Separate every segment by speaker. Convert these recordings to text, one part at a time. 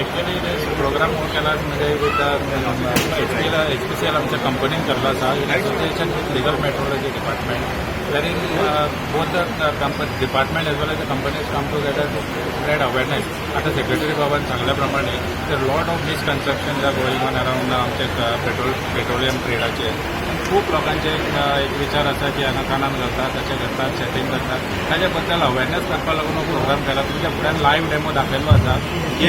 Speaker 1: Actually programme हो केला म्हणजे विथ HPCL आमच्या कंपनीन केल्लो आसा in association with legal metrology department wherein both the department as well as the companies come together to spread awareness. आता सेक्रेटरी बाबान सांगल्याप्रमाणे there are lot of misconceptions are going on around आमचे petroleum ट्रेडाचे. खूप लोकांचे एक विचार आसा की हांगा कानान घालतात तशें करतात सेटिंग करतात ताजे बद्दल अवेरनेस करपा लागून हो प्रोग्राम केला. तुमच्या फुड्यान लायव्ह डेमो दाखयल्लो आसा की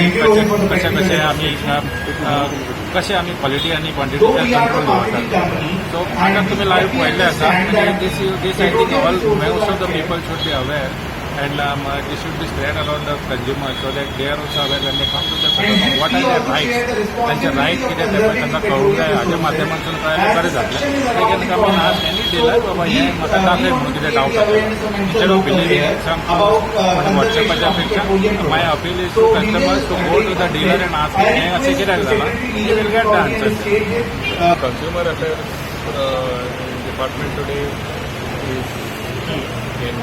Speaker 1: कशें आमी कशें आमी क्वॉलिटी आनी क्वॉन्टिटीचेर कंट्रोल दवरतात. सो हांगा तुमी लायव्ह पळयल्लें आसा this I think most of the people should be aware and this should be spread around the consumers so that they are also aware when they come to the product what are their rights. त्यांचे right कितें ते पळय तांकां कळूंक जाय. हाच्या माध्यमांतून कळ्ळें बरें जातलें. ते can come in ask any dealer बाबा हें म्हाका दाखय म्हणून कितें डावट आसा इंस्टेड ऑफ बिलिव्हिंग सम वॉट्सॅपाच्या पेक्षा my appeal is to customers to go to the dealer and ask हें अशें कित्याक जालां you will get the answer.
Speaker 2: Consumer Affairs Department today is key in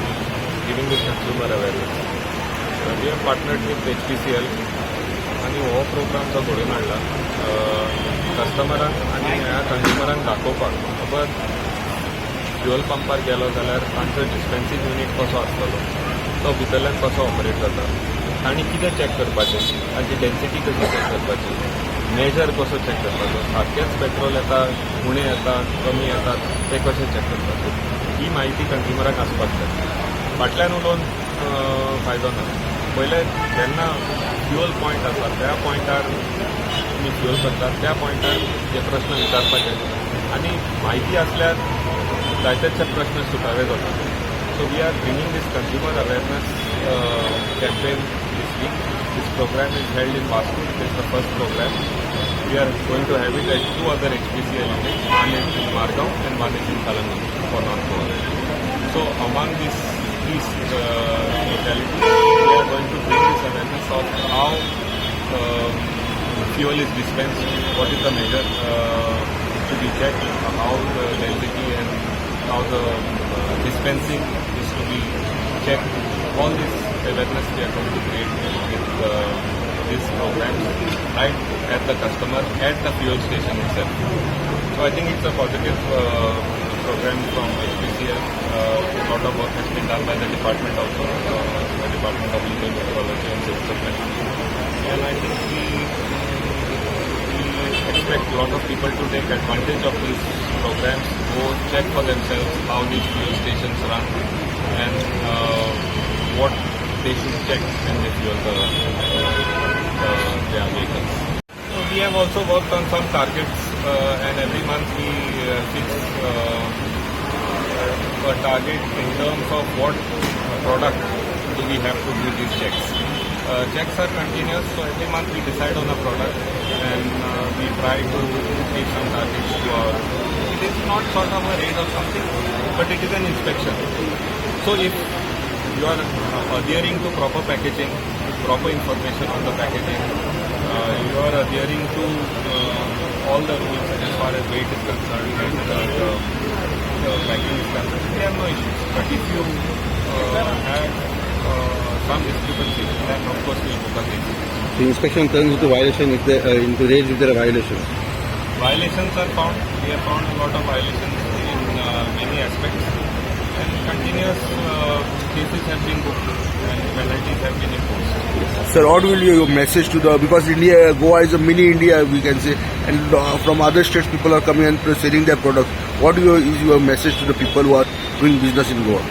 Speaker 2: giving this consumer awareness. We have partnered with HPCL आणि हो programme तो घडोवन हाडला कस्टमरांक आनी ह्या कंज्युमरांक दाखोवपाक खबर फ्युअल पंपार गेलो जाल्यार तांचो डिस्पेन्सिंग युनीट कसो आसतलो तो भितरल्यान कसो ऑपरेट जाता आनी कितें चॅक करपाचें तांची डेन्सिटी कशी चॅक करपाची मेजर कसो चॅक करपाचो सारकेंच पेट्रोल येता उणें येता कमी येतात ते कशें चॅक करपाचें ही म्हायती कंज्युमराक आसपाक जाय. फाटल्यान उलोवन फायदो ना. पयले जेन्ना फ्युअल पॉयंट आसा त्या पॉयंटार तुमी फ्युअल करतात त्या पॉयंटार हे प्रश्न विचारपाचे आनी म्हायती आसल्यार जायतेचे प्रश्न सुटावे जातात. So we are bringing this consumer awareness campaign this week. This program is held in Vasco. It is the first program. We are going to have it at two other HPCL units. One is in Margao and one is in Konkani for North Goa. So among these localities, we are going to bring this awareness of how fuel is dispensed, what is the measure to be checked, how the density and how the dispensing is to be checked. All this awareness we are going to create with this program right at the customer at the fuel station itself. So I think it's a positive program from HPCL. A lot of work has been done by the department also, the Department of Legal Metrology and Civil Supply. And I think we expect a lot of people to take advantage of these programs, go check for themselves how these fuel stations run and what they should check when they fuel their vehicles. So we have also worked on some targets and every month we fix a target in terms of what product do we have to do these checks. Checks are continuous, so every month we decide on a product and we try to give some targets to our. It is not sort of a raid or something, but it is an inspection. So if you are adhering to proper packaging, proper information on the packaging, you are adhering to all the rules as far as weight is concerned and the packing is concerned, there are no issues. But if you have some discrepancies, then of course we will book a case.
Speaker 3: The inspection turns into violation if into raids if there are violations.
Speaker 2: Violations are found. We have found a lot of violations in many aspects. And continuous cases have been booked and penalties have been imposed.
Speaker 3: Sir, what will be your message to the, because India, Goa is a mini India we can say, and from other states people are coming and selling their products. What is your message to the people who are doing business in Goa?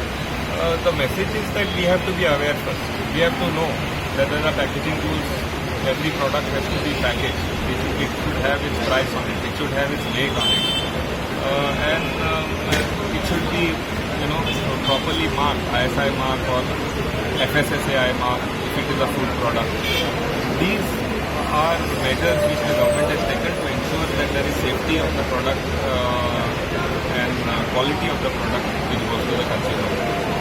Speaker 2: The message is that we have to be aware first. We have to know that there are packaging rules. Every product has to be packaged. It should have its price on it. It should have its date on it. And it should be properly marked, ISI mark or FSSAI mark if it is a food product. These are measures which the government has taken to ensure that there is safety of the product and quality of the product which goes to the consumer.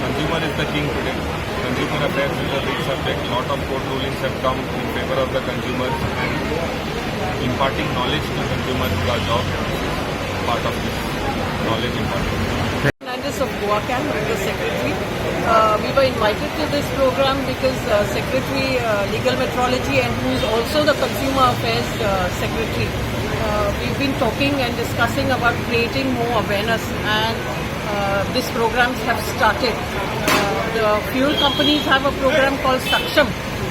Speaker 2: Consumer is the king today. Consumer affairs is a big subject. A lot of court rulings have come in favor of the consumers and imparting knowledge to consumers is our job. Part of this knowledge imparting.
Speaker 4: Of Goa Camp, the secretary. we were invited to this program because Secretary Legal Metrology, and who is also the Consumer Affairs Secretary, we've been talking and discussing about creating more awareness, and these programs have started. The fuel companies have a program called Saksham,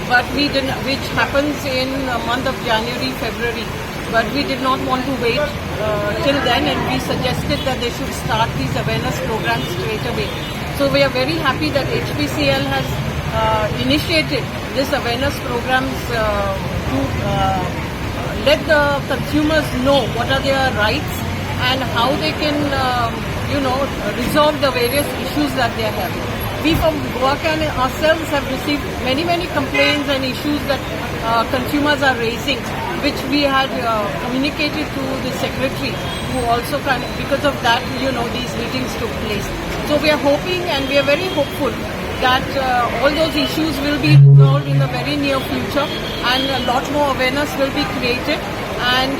Speaker 4: but we didn't, which happens in the month of January, February. But we did not want to wait till then, and we suggested that they should start these awareness programs straight away. So we are very happy that HPCL has initiated this awareness programs to let the consumers know what are their rights and how they can, resolve the various issues that they are having. We from Konkani ourselves have received many complaints and issues that consumers are raising, which we had communicated to the secretary, who also because of that, these meetings took place. So we are hoping, and we are very hopeful that all those issues will be resolved in the very near future, and a lot more awareness will be created, and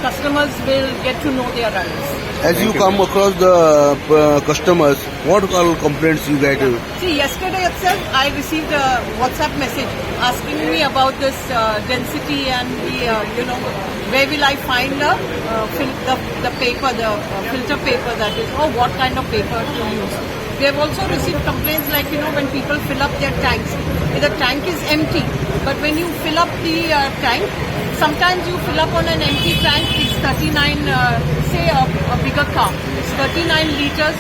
Speaker 4: customers will get to know their rights.
Speaker 3: As you come across the customers, what all complaints you get?
Speaker 4: See, yesterday itself I received a WhatsApp message asking me about this density and the, where will I find the paper, the filter paper that is, or what kind of paper to use. We have also received complaints like, when people fill up their tanks, the tank is empty, but when you fill up the tank, sometimes you fill up on an empty tank, it's 39, say a bigger car, it's 39 liters.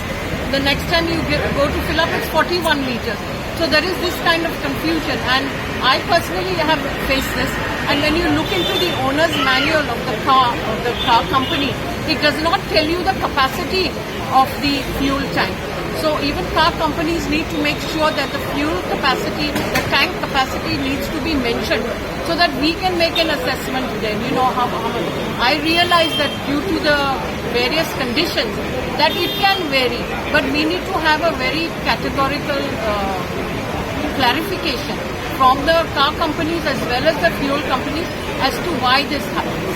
Speaker 4: The next time you go to fill up, it's 41 liters. So there is this kind of confusion, and I personally have faced this. And when you look into the owner's manual of the car company, it does not tell you the capacity of the fuel tank. So even car companies need to make sure that the fuel capacity, the tank capacity needs to be mentioned, so that we can make an assessment then, how much. I realize that due to the various conditions, that it can vary, but we need to have a very categorical clarification from the car companies as well as the fuel companies as to why this happens.